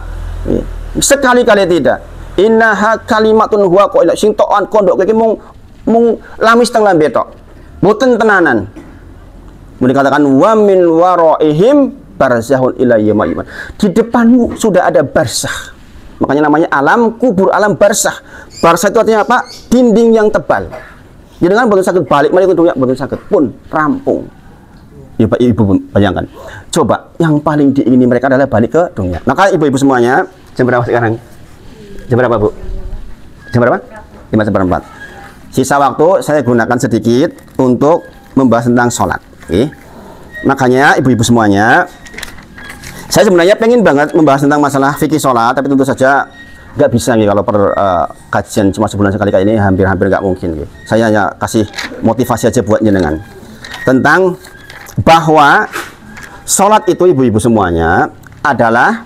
sekali-kali tidak. Innaha kalimatun huwa qailuha. Sing tokan kondok iki mung lamis teng lambe tok. Boten tenanan. Mun dikatakan wa min waraihim barzahun ila yaumil. Di depanmu sudah ada barzah. Makanya namanya alam kubur, alam barzah. Barzah itu artinya apa? Dinding yang tebal. Jadi kan betul sakit balik balik itu betul sakit pun rampung. Ya Pak Ibu bayangkan. Coba yang paling diingini mereka adalah balik ke dunia. Maka ibu-ibu semuanya jam berapa sekarang? Jam berapa Bu? Jam berapa? 5:04. Sisa waktu saya gunakan sedikit untuk membahas tentang sholat. Makanya ibu-ibu semuanya, saya sebenarnya pengen banget membahas tentang masalah fikih sholat, tapi tentu saja nggak bisa nih kalau kajian cuma sebulan sekali kayak ini, hampir nggak mungkin. Saya hanya kasih motivasi aja buat jenengan tentang bahwa sholat itu ibu-ibu semuanya adalah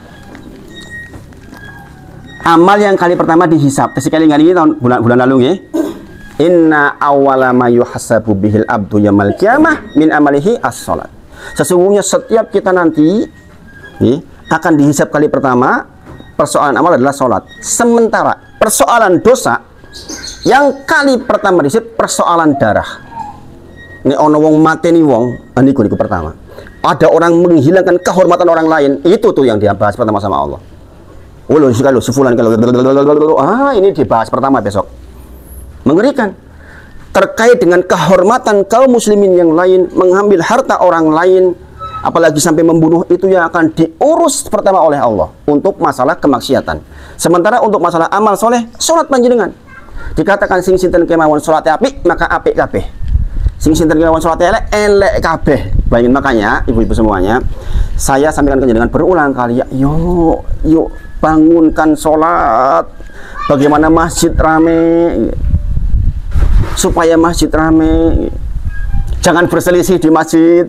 amal yang kali pertama dihisab. Sekali ini tahun bulan lalu ya. Inna awwala ma yuhasabu bihil abdu yaumil qiyamah min amalihi as-sholat. Sesungguhnya setiap kita nanti akan dihisab kali pertama, persoalan amal adalah sholat. Sementara persoalan dosa yang kali pertama dihisab persoalan darah. Ini ono wong mateni wong, niku pertama. Ada orang menghilangkan kehormatan orang lain, itu tuh yang dibahas pertama sama Allah. Kalau sefulan kalau ini dibahas pertama besok. Mengerikan. Terkait dengan kehormatan kaum muslimin yang lain, mengambil harta orang lain, apalagi sampai membunuh, itu yang akan diurus pertama oleh Allah untuk masalah kemaksiatan. Sementara untuk masalah amal soleh, sholat panjenengan dikatakan sing sinten kemawon sholat apik maka apik kabeh, sing sinten kemawon sholat elek elek kabeh. Bayangin, makanya ibu-ibu semuanya, saya sampaikan ke jenengan berulang kali, ya, yuk bangunkan sholat. Bagaimana masjid rame, supaya masjid rame. Jangan berselisih di masjid.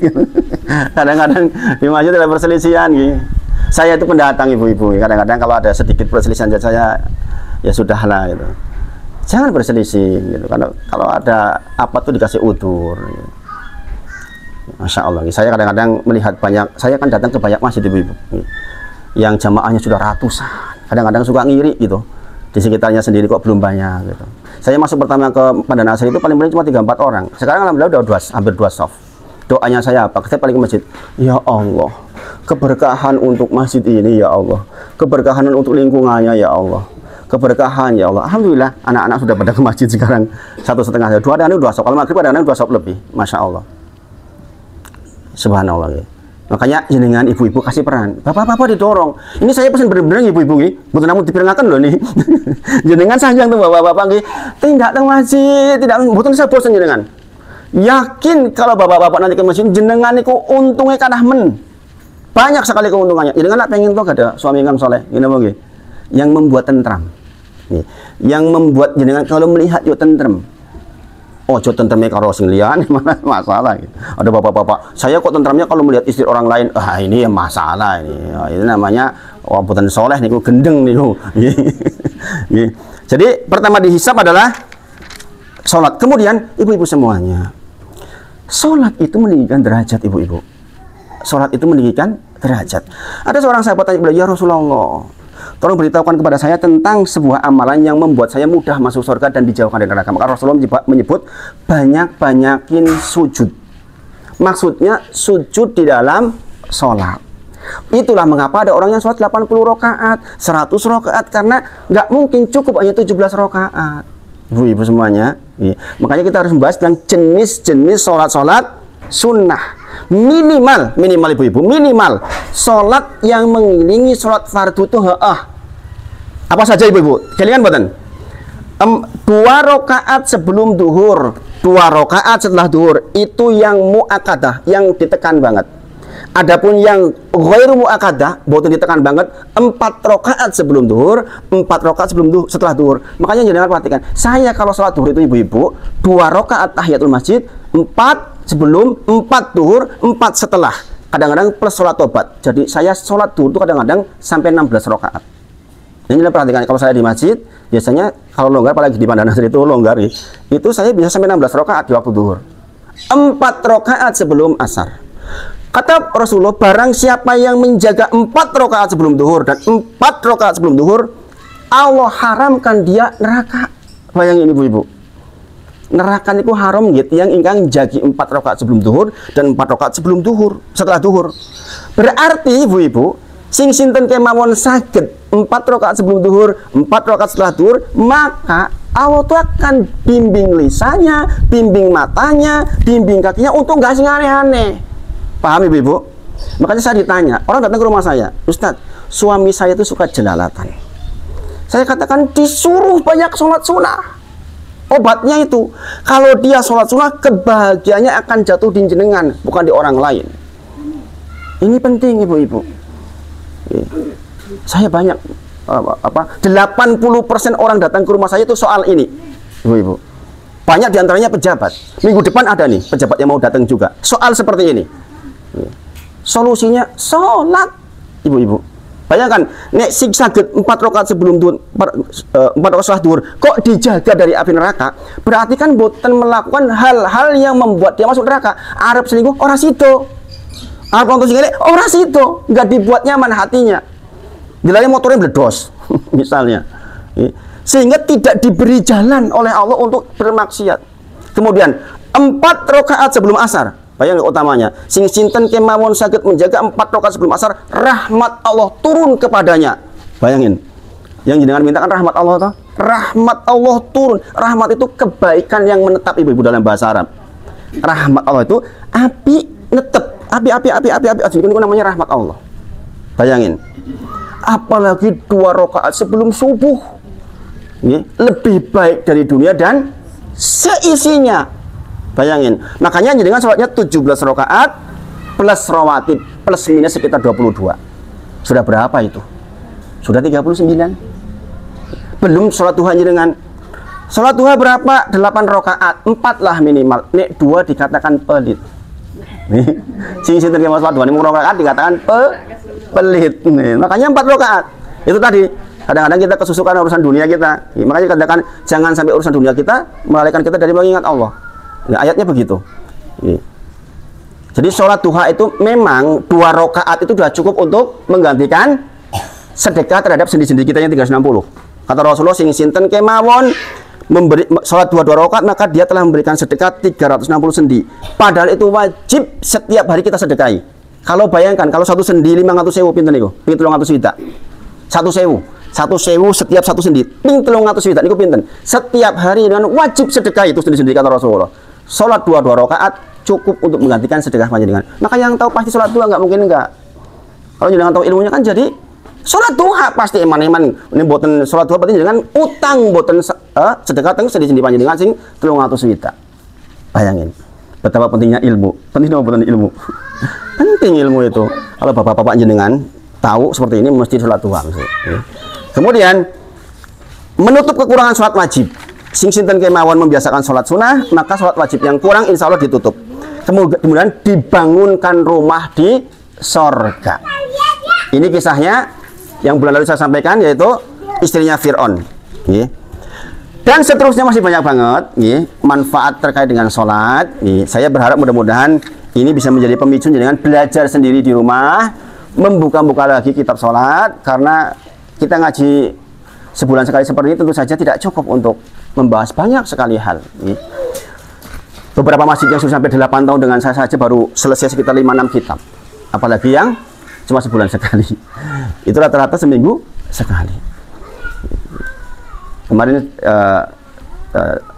Kadang-kadang di masjid ada perselisihan gitu. Saya itu pendatang ibu-ibu. Kadang-kadang kalau ada sedikit perselisihan saya, ya sudahlah gitu. Jangan berselisih gitu. Kalau ada apa tuh dikasih udur. Gitu. Masya Allah. Saya kadang-kadang melihat banyak. Saya kan datang ke banyak masjid ibu-ibu. Gitu. Yang jamaahnya sudah ratusan. Kadang-kadang suka ngiri gitu. Di sekitarnya sendiri kok belum banyak gitu. Saya masuk pertama ke Pandan Asri itu paling banyak cuma 3-4 orang. Sekarang alhamdulillah udah hampir 2 soft. Doanya saya apa? Saya paling ke masjid. Ya Allah, keberkahan untuk masjid ini ya Allah. Keberkahan untuk lingkungannya ya Allah. Keberkahan ya Allah. Alhamdulillah anak-anak sudah pada ke masjid sekarang 1,5. 2 hari 2 soft. Kalau maghrib kadang-kadang 2 soft lebih. Masya Allah. Subhanallah ya. Makanya jenengan ibu-ibu kasih peran. Bapak-bapak didorong. Ini saya pesen bener-bener ibu-ibu nggih. Mboten namun dipirengaken lho nih. Jenengan sanjang tuh bapak-bapak nggih. Tindak teng masjid, tidak mboten saya bosen jenengan. Yakin kalau bapak-bapak nanti ke masjid jenengan niku untungnya kadah men. Banyak sekali keuntungannya. Jenengan nak pengen tuh ada suami ingkang soleh, ngene nggih. Yang membuat tentram. Nih, yang membuat jenengan kalau melihat yo tentrem. Ojo tentremnya karo sing liyane masalah gitu. Ada bapak-bapak, saya kok tentramnya kalau melihat istri orang lain. Ini ya masalah ini. Ini namanya buatan soleh niku, gendeng niku. Jadi pertama dihisab adalah sholat. Kemudian ibu-ibu semuanya, sholat itu meninggikan derajat ibu-ibu. Sholat itu meninggikan derajat. Ada seorang sahabat tanya, ya Rasulullah, tolong beritahukan kepada saya tentang sebuah amalan yang membuat saya mudah masuk surga dan dijauhkan dari neraka. Maka Rasulullah menyebut banyak-banyakin sujud. Maksudnya sujud di dalam sholat. Itulah mengapa ada orang yang sholat 80 rakaat, 100 rakaat, karena nggak mungkin cukup hanya 17 rakaat. Ibu-ibu semuanya, makanya kita harus membahas tentang jenis-jenis sholat-sholat sunnah. Minimal ibu-ibu, minimal sholat yang mengiringi sholat fardu itu apa saja ibu-ibu? Kelingan boten? 2 rakaat sebelum duhur, 2 rakaat setelah duhur, itu yang muakkadah, yang ditekan banget. Adapun yang ghairu muakkadah, boten ditekan banget, 4 rakaat sebelum duhur, 4 rakaat setelah duhur. Makanya jangan perhatikan, saya kalau sholat duhur itu ibu-ibu, 2 rakaat tahiyatul masjid, 4 sebelum, 4 duhur, 4 setelah. Kadang-kadang plus sholat tobat. Jadi saya sholat duhur itu kadang-kadang sampai 16 rakaat. Ini perhatikan, kalau saya di masjid, biasanya kalau longgar, apalagi di Pandan Asri itu longgar, itu saya bisa sampai 16 rakaat di waktu duhur. 4 rakaat sebelum asar. Kata Rasulullah, barang siapa yang menjaga 4 rakaat sebelum duhur dan 4 rakaat sebelum duhur, Allah haramkan dia neraka. Bayangin ibu-ibu, neraka itu haram gitu, yang ingkang jagi 4 rakaat sebelum duhur dan 4 rakaat sebelum duhur, setelah duhur. Berarti ibu-ibu, sing sinten kemawon saged 4 rakaat sebelum duhur, 4 rakaat setelah duhur, maka Allah itu akan bimbing lisannya, bimbing matanya, bimbing kakinya untuk nggak sing aneh-aneh. Paham ibu-ibu? Makanya saya ditanya, orang datang ke rumah saya, Ustadz, suami saya itu suka jelalatan. Saya katakan disuruh banyak sholat sunnah. Obatnya itu, kalau dia sholat sunnah, kebahagiaannya akan jatuh di jenengan, bukan di orang lain. Ini penting ibu-ibu. Saya banyak 80% orang datang ke rumah saya itu soal ini, ibu-ibu. Banyak diantaranya pejabat. Minggu depan ada nih pejabat yang mau datang juga. Soal seperti ini. Solusinya sholat, ibu-ibu. Bayangkan, nek sing saged 4 rakaat sebelum duhur, 4 rakaat setelah duhur, kok dijaga dari api neraka? Berarti kan boten melakukan hal-hal yang membuat dia masuk neraka. Arab selingkuh, ora sido. Arab nonton sing ora sido, nggak dibuat nyaman hatinya. Dilari motornya meledos, misalnya. Sehingga tidak diberi jalan oleh Allah untuk bermaksiat. Kemudian 4 rakaat sebelum asar. Bayang utamanya, sing sinten kemawon saged menjaga 4 rakaat sebelum asar, rahmat Allah turun kepadanya. Bayangin, yang jenengan mintakan rahmat Allah toh? Rahmat Allah turun. Rahmat itu kebaikan yang menetap ibu-ibu dalam bahasa Arab. Rahmat Allah itu api netep, Itu namanya rahmat Allah. Bayangin. Apalagi 2 rakaat sebelum subuh. Lebih baik dari dunia dan seisinya. Bayangin. Makanya dengan sholatnya 17 rakaat plus rawatib plus minus sekitar 22. Sudah berapa itu? Sudah 39. Belum sholat duha dengan sholat duha berapa? 8 rakaat, 4 lah minimal. Nek 2 dikatakan pelit. Nih, sing sinten ki sholat duha 5 rakaat dikatakan pelit. Nih, makanya 4 rakaat. Itu tadi. Kadang-kadang kita kesusukan urusan dunia kita. Makanya katakan jangan sampai urusan dunia kita melalaikan kita dari mengingat Allah. Nah, ayatnya begitu. Jadi sholat duha itu memang 2 rakaat itu sudah cukup untuk menggantikan sedekah terhadap sendi-sendi kita yang 360. Kata Rasulullah, sing sinten kemawon memberi sholat 2 rakaat maka dia telah memberikan sedekah 360 sendi. Padahal itu wajib setiap hari kita sedekahi. Kalau bayangkan kalau satu sendi 500.000 pinten niku? Ping 300 juta. 1.000 setiap satu sendi. Ping 300 juta niku pinten? Setiap hari dengan wajib sedekah itu sendi-sendi kata Rasulullah. Sholat 2 rakaat cukup untuk menggantikan sedekah panjenengan. Maka yang tahu pasti sholat duha, nggak mungkin enggak. Kalau jangan tahu ilmunya kan jadi sholat duha pasti eman-eman. Ini boten sholat duha berarti jangan utang boten sedekah teng sendi-sendi panjenengan sing 300 juta. Bayangin betapa pentingnya ilmu. Penting apa penting ilmu? Penting ilmu itu. Kalau bapak-bapak jenengan tahu seperti ini mesti sholat duha mesti. Kemudian menutup kekurangan sholat wajib. Sing sinten kemawon membiasakan sholat sunnah, maka sholat wajib yang kurang insya Allah ditutup. Kemudian dibangunkan rumah di sorga. Ini kisahnya yang bulan lalu saya sampaikan, yaitu istrinya Fir'aun. Dan seterusnya masih banyak banget manfaat terkait dengan sholat. Saya berharap mudah-mudahan ini bisa menjadi pemicu dengan belajar sendiri di rumah, membuka-buka lagi kitab sholat, karena kita ngaji sebulan sekali seperti ini tentu saja tidak cukup untuk membahas banyak sekali hal. Beberapa masjid yang sudah sampai 8 tahun dengan saya saja baru selesai sekitar 5-6 kitab. Apalagi yang cuma sebulan sekali. Itu rata-rata seminggu sekali. Kemarin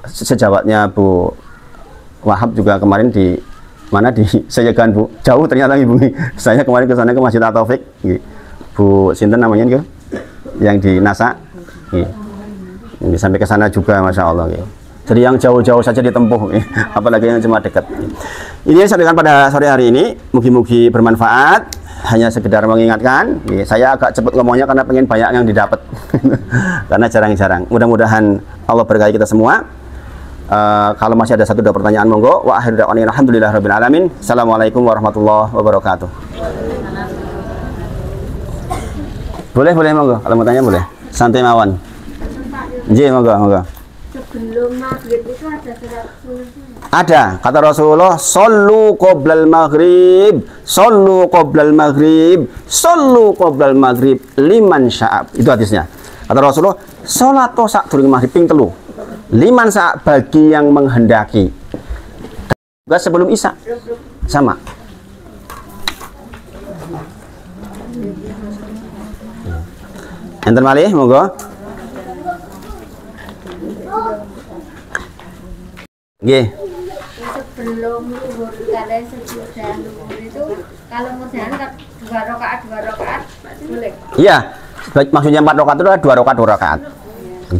sejawatnya Bu Wahab juga kemarin di mana di Sejagan Bu. Jauh ternyata Ibu. Saya kemarin ke sana ke Masjid At-Taufik. Bu sinten namanya gitu? Yang di NASA. Ini sampai ke sana juga, masya Allah. Jadi yang jauh-jauh saja ditempuh, apalagi yang cuma dekat. Ini yang saya sampaikan pada sore hari ini. Mugi-mugi bermanfaat. Hanya sekedar mengingatkan. Saya agak cepat ngomongnya karena pengen banyak yang didapat, karena jarang-jarang. Mudah-mudahan Allah berkahi kita semua. Kalau masih ada 1-2 pertanyaan, monggo. Wa akhiru da'wana alhamdulillahirabbil alamin. Assalamualaikum warahmatullahi wabarakatuh. Boleh monggo. Kalau mau tanya boleh. Santai mawon. Nggih, monggo.
Sebelum maghrib itu ada surat sunnah.
Ada, kata Rasulullah, "Shollu qoblal maghrib, shollu qoblal maghrib, shollu qoblal maghrib liman sya'ab." Itu hadisnya. Kata Rasulullah, "Salat sak durung maghrib ping 3. Liman sya'ab bagi yang menghendaki." Juga sebelum Isya. Sama. Enten malih, monggo. Nggih.
Sebelum zuhur kalian sesudah zuhur itu kalau mudahan 2 rakaat boleh.
Iya. Maksudnya 4 rakaat itu adalah 2 rakaat.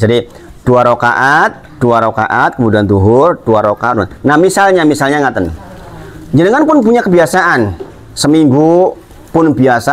Jadi 2 rakaat kemudian zuhur 2 rakaat. Nah, misalnya ngaten. Jenengan pun punya kebiasaan seminggu pun biasa